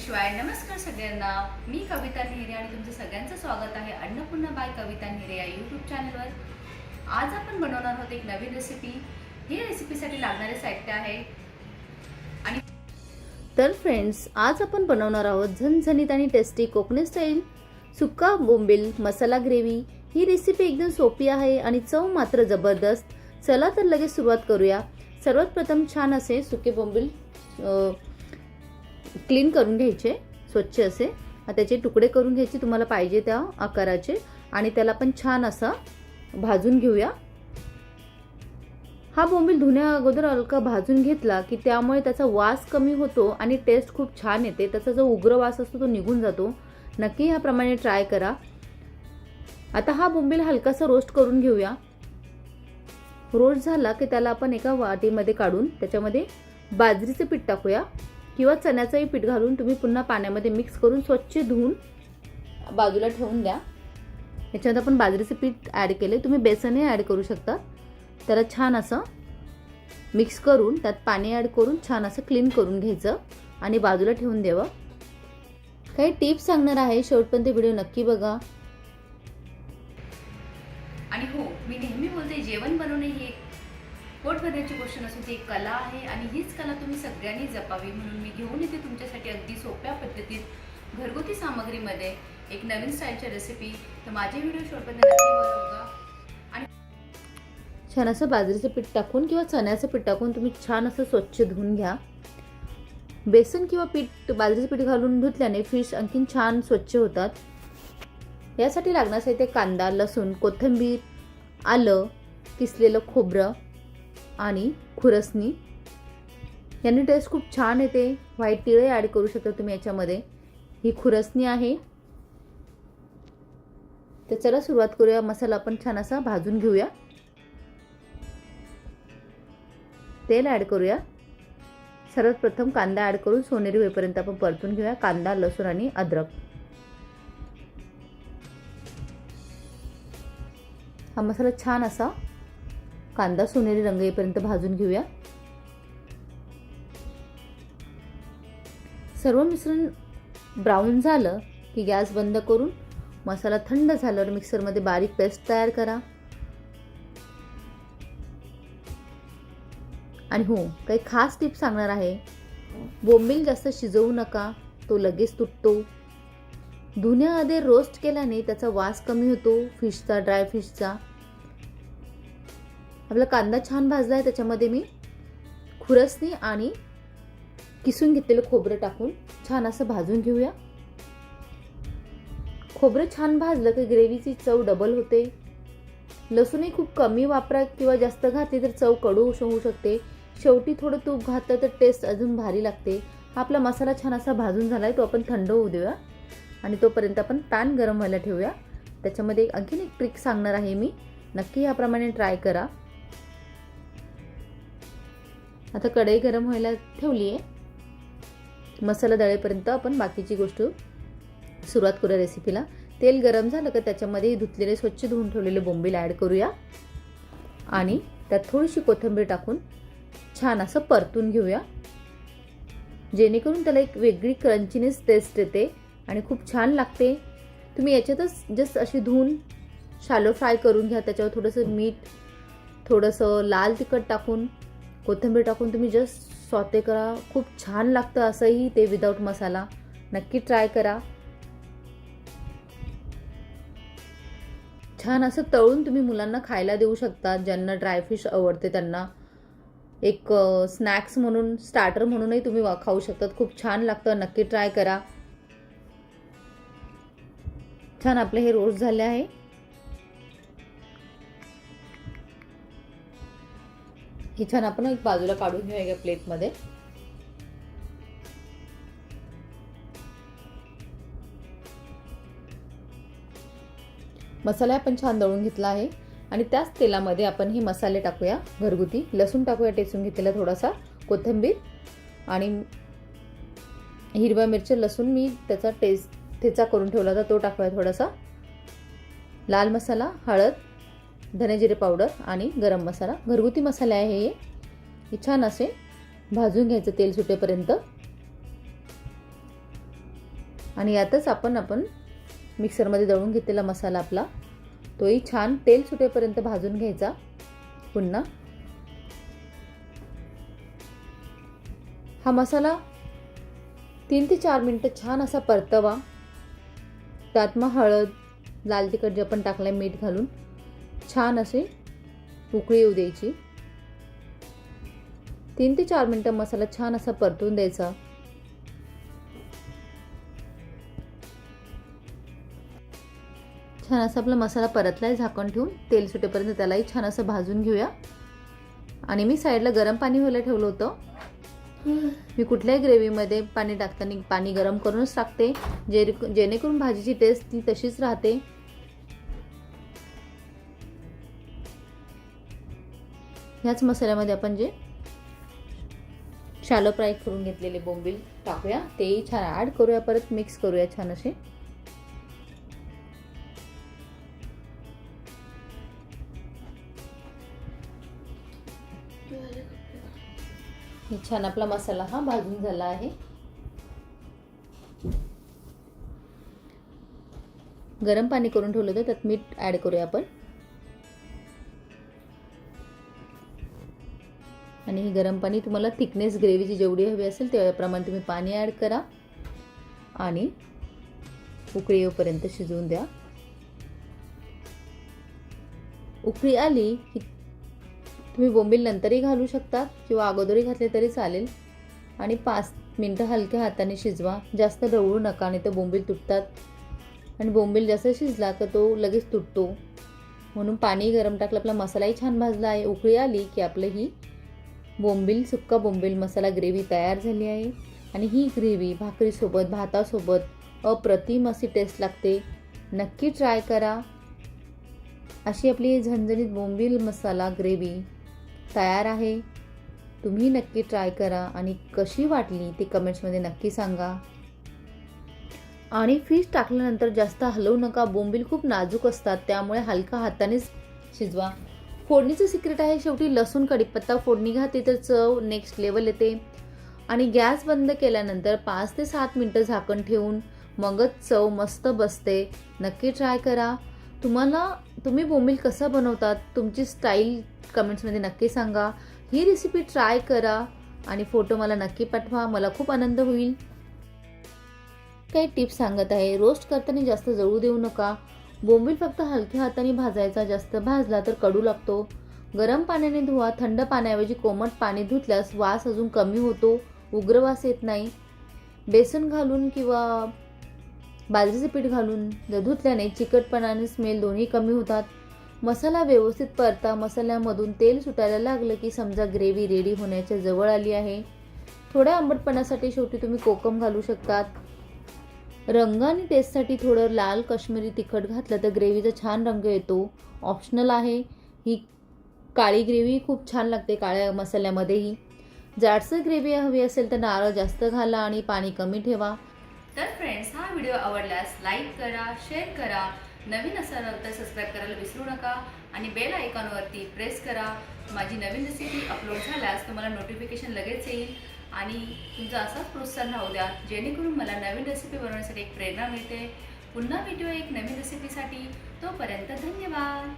शिवाय नमस्कार सगळ्यांना. मी कविता नेहरे आणि तुमचं सगळ्यांचं स्वागत आहे अन्नपूर्णा बाय कविता नेहरे या यूट्यूब चॅनलवर. आज आपण बनवणार आहोत एक नवीन रेसिपी. ही रेसिपीसाठी लागणारे साहित्य आहे आणि तर फ्रेंड्स, आज आपण बनवणार आहोत झणझणीत आणि टेस्टी कोकणी स्टाईल सुक्का बोंबील मसाला ग्रेव्ही. ही रेसिपी एकदम सोपी आहे आणि चव मात्र जबरदस्त. चला तर लगेच सुरुवात करूया. सर्वात प्रथम छान असे सुके बोंबील क्लीन करून घ्यायचे, स्वच्छ असे त्याचे तुकडे करून घ्यायचे तुम्हाला पाहिजे त्या आकाराचे, आणि त्याला पण छान असा भाजून घेऊया. हा बोंबील धुण्या अगोदर हलका भाजून घेतला की त्यामुळे त्याचा वास कमी होतो आणि टेस्ट खूप छान येते. त्याचा जो उग्र वास असतो तो निघून जातो. नक्की ह्याप्रमाणे ट्राय करा. आता हा बोंबील हलकासा रोस्ट करून घेऊया. रोस्ट झाला की त्याला आपण एका वाटीमध्ये काढून त्याच्यामध्ये बाजरीचे पीठ टाकूया किंवा चण्याचंही पीठ घालून तुम्ही पुन्हा पाण्यामध्ये मिक्स करून स्वच्छ धुवून बाजूला ठेवून द्या. याच्यात आपण बाजरीचे पीठ ॲड केले, तुम्ही बेसनही ॲड करू शकता. त्याला छान असं मिक्स करून त्यात पाणी ॲड करून छान असं क्लीन करून घ्यायचं आणि बाजूला ठेवून द्यावं. काही टिप्स सांगणार आहे, शेवटपर्यंत व्हिडिओ नक्की बघा. आणि हो, मी नेहमी बोलते जेवण बनवणे ही एक पोट भरण्याची गोष्ट नसून ती एक कला आहे आणि हीच कला तुम्ही सगळ्यांनी जपावी. म्हणून मी घेऊन येते तुमच्यासाठी अगदी सोप्या पद्धतीत घरगुती सामग्रीमध्ये एक नवीन स्टाईलची रेसिपी. तर माझे व्हिडिओ शेवटपर्यंत नक्की बघा. आणि छान असं बाजरीचं पीठ टाकून किंवा चण्याचं पीठ टाकून तुम्ही छान असं स्वच्छ धुवून घ्या. बेसन किंवा बाजरीचं पीठ घालून धुतल्याने फिश आणखीन छान स्वच्छ होतात. यासाठी लागणार साहित्य कांदा, लसूण, कोथिंबीर, आलं, किसलेलं खोबरं आणि खुरसणी. याने टेस्ट खूप छान येते. व्हाईट तिळे ॲड करू शकता तुम्ही याच्यामध्ये. ही खुरसणी आहे. तर चला सुरुवात करूया. मसाला आपण छान असा भाजून घेऊया. तेल ॲड करूया. सर्वात प्रथम कांदा ॲड करून सोनेरी होईपर्यंत आपण परतून घेऊया. कांदा, लसूण आणि अद्रक. हा मसाला छान असा कांदा सोनेरी रंग येईपर्यंत भाजून घेऊया. सर्व मिश्रण ब्राऊन झालं की गॅस बंद करून मसाला थंड झाल्यावर मिक्सरमध्ये बारीक पेस्ट तयार करा. आणि हो, काही खास टिप्स सांगणार आहे. बोंबील जास्त शिजवू नका, तो लगेच तुटतो. धुण्याआधी रोस्ट केल्याने त्याचा वास कमी होतो फिशचा, ड्राय फिशचा. आपला कांदा छान भाजला आहे, त्याच्यामध्ये मी खुरसणी आणि किसून घेतलेलं खोबरं टाकून छान असं भाजून घेऊया. खोबरं छान भाजलं की ग्रेव्हीची चव डबल होते. लसूणही खूप कमी वापरा किंवा जास्त घातली तर चव कडू होऊ शकते. शेवटी थोडं तूप घातलं तर टेस्ट अजून भारी लागते. आपला मसाला छान असा भाजून झाला आहे, तो आपण थंड होऊ देऊया आणि तोपर्यंत आपण पॅन गरम व्हायला ठेवूया. त्याच्यामध्ये आणखीन एक ट्रिक सांगणार आहे मी, नक्की याप्रमाणे ट्राय करा. आता कढई गरम व्हायला ठेवली आहे. मसाला दळेपर्यंत आपण बाकीची गोष्ट सुरुवात करूया रेसिपीला. तेल गरम झालं का त्याच्यामध्ये धुतलेले स्वच्छ धुवून ठेवलेले बोंबील ॲड करूया आणि त्यात थोडीशी कोथिंबीर टाकून छान असं परतून घेऊया, जेणेकरून त्याला एक वेगळी क्रंचीनेस टेस्ट येते आणि खूप छान लागते. तुम्ही याच्यातच जस्ट अशी धुवून शॅलो फ्राय करून घ्या. त्याच्यावर थोडंसं मीठ, थोडंसं लाल तिखट टाकून, कोथिंबीर टाकून तुम्ही जस्ट सॉते करा. खूप छान लागतं असंही ते विदाऊट मसाला. नक्की ट्राय करा. छान असं तळून तुम्ही मुलांना खायला देऊ शकता. ज्यांना ड्रायफिश आवडते त्यांना एक स्नॅक्स म्हणून, स्टार्टर म्हणूनही तुम्ही खाऊ शकतात. खूप छान लागतं. नक्की ट्राय करा. छान आपले हे रोस्ट झाले आहे. हे छान आपण एक बाजूला काढून घेऊया एका प्लेटमध्ये. मसाला आपण छान दळून घेतला आहे आणि त्याच तेलामध्ये आपण हे मसाले टाकूया घरगुती. लसूण टाकूया टेचून घेतलेला थोडासा, कोथिंबीर आणि हिरव्या मिरच्या, लसूण मी त्याचा ठेचा करून ठेवला होता तो टाकूया थोडासा. लाल मसाला, हळद, धने जिरे पावडर आणि गरम मसाला. घरगुती मसाले आहे हे छान असे भाजून घ्यायचं तेल सुटेपर्यंत. आणि यातच आपण मिक्सरमध्ये दळून घेतलेला मसाला आपला तोही छान तेल सुटेपर्यंत भाजून घ्यायचा. पुन्हा हा मसाला 3 ते 4 मिनिटं छान असा परतवा. त्यात मग हळद, लाल तिखट जे आपण टाकलंय, मीठ घालून छान असे उकळी येऊ द्यायची. 3 ते 4 मिनिटं मसाला छान असा परतून द्यायचा. छान असा आपला मसाला परतलाय. झाकण ठेवून तेल सुटेपर्यंत त्यालाही छान असं भाजून घेऊया. आणि मी साईडला गरम पाणी व्हायला ठेवलं होतं. मी कुठल्याही ग्रेव्हीमध्ये पाणी टाकताना पाणी गरम करूनच टाकते, जेणेकरून भाजीची टेस्ट ती तशीच राहते. ह्याच मसाल्यामध्ये आपण जे शॅलो फ्राय करून घेतलेले बोंबील टाकूया, तेही छान ॲड करूया. परत मिक्स करूया छान असे. छान आपला मसाला हा भाजून झाला आहे. गरम पाणी करून ठेवलं होतं, त्यात मीठ ॲड करूया आपण. आणि हे गरम पाणी तुम्हाला थिकनेस ग्रेव्हीची जेवढी हवी असेल त्याप्रमाणे तुम्ही पाणी ॲड करा आणि उकळी येऊपर्यंत शिजवून द्या. उकळी आली की तुम्ही बोंबील नंतरही घालू शकता किंवा अगोदरही घातले तरी चालेल. आणि 5 मिनिटं हलक्या हाताने शिजवा. जास्त ढवळू नका, नाही तर बोंबील तुटतात. आणि बोंबील जास्त शिजला तर तो लगेच तुटतो. म्हणून पाणी गरम टाकलं. आपला मसालाही छान भाजला आहे. उकळी आली की आपलं ही सुक्का बोंबील मसाला ग्रेव्ही तयार झाली आहे. आणि ही ग्रेव्ही भाकरीसोबत, भातासोबत अप्रतिम अशी टेस्ट लागते. नक्की ट्राय करा. अशी आपली झणझणीत बोंबील मसाला ग्रेव्ही तयार आहे. तुम्ही नक्की ट्राय करा आणि कशी वाटली ते कमेंट्समध्ये नक्की सांगा. आणि फिश टाकल्यानंतर जास्त हलवू नका. बोंबील खूप नाजूक असतात, त्यामुळे हलका हातानेच शिजवा. फोडणीचं सिक्रेट आहे शेवटी लसूण कढीपत्ता फोडणी घातली तर चव नेक्स्ट लेवल येते. आणि गॅस बंद केल्यानंतर 5 ते 7 मिनिटं झाकण ठेवून मगच चव मस्त बसते. नक्की ट्राय करा. तुम्ही बोंबील कसं बनवतात, तुमची स्टाईल कमेंट्समध्ये नक्की सांगा. ही रेसिपी ट्राय करा आणि फोटो मला नक्की पाठवा. मला खूप आनंद होईल. काही टिप्स सांगत आहे. रोस्ट करताना जास्त जळू देऊ नका. बोंबील फक्त हलक्या हाताने भाजायचा, जास्त भाजला तर कडू लागतो. गरम पाण्याने धुवा. थंड पाण्याऐवजी कोमट पाणी धुतल्यास वास अजून कमी होतो, उग्र वास येत नाही. बेसन घालून किंवा बाजरीचे पीठ घालून धुतल्याने चिकटपणा आणि स्मेल दोन्ही कमी होतात. मसाला व्यवस्थित परता. मसाल्यामधून तेल सुटायला लागलं की समजा ग्रेव्ही रेडी होण्याच्या जवळ आली आहे. थोड्या आंबटपणासाठी शेवटी तुम्ही कोकम घालू शकतात. रंग आणि टेस्टसाठी थोडं लाल काश्मीरी तिखट घातलं तर ग्रेव्हीचा छान रंग येतो. ऑप्शनल आहे. ही काळी ग्रेव्ही खूप छान लागते काळ्या मसाल्यामध्येही. जाडसर ग्रेव्ही हवी असेल तर नारळ जास्त घाला आणि पाणी कमी ठेवा. तर फ्रेंड्स, हा व्हिडिओ आवडल्यास लाईक करा, शेअर करा. नवीन असाल तर सबस्क्राईब करायला विसरू नका आणि बेल आयकॉनवरती प्रेस करा. माझी नवीन रेसिपी अपलोड झाल्यास तुम्हाला नोटिफिकेशन लगेच येईल. आणि तुमचा असाच प्रोत्साहन राहू द्या, जेणेकरून मला नवीन रेसिपी बनवण्यासाठी एक प्रेरणा मिळते. पुन्हा भेटूया एक नवीन रेसिपीसाठी. तोपर्यंत धन्यवाद.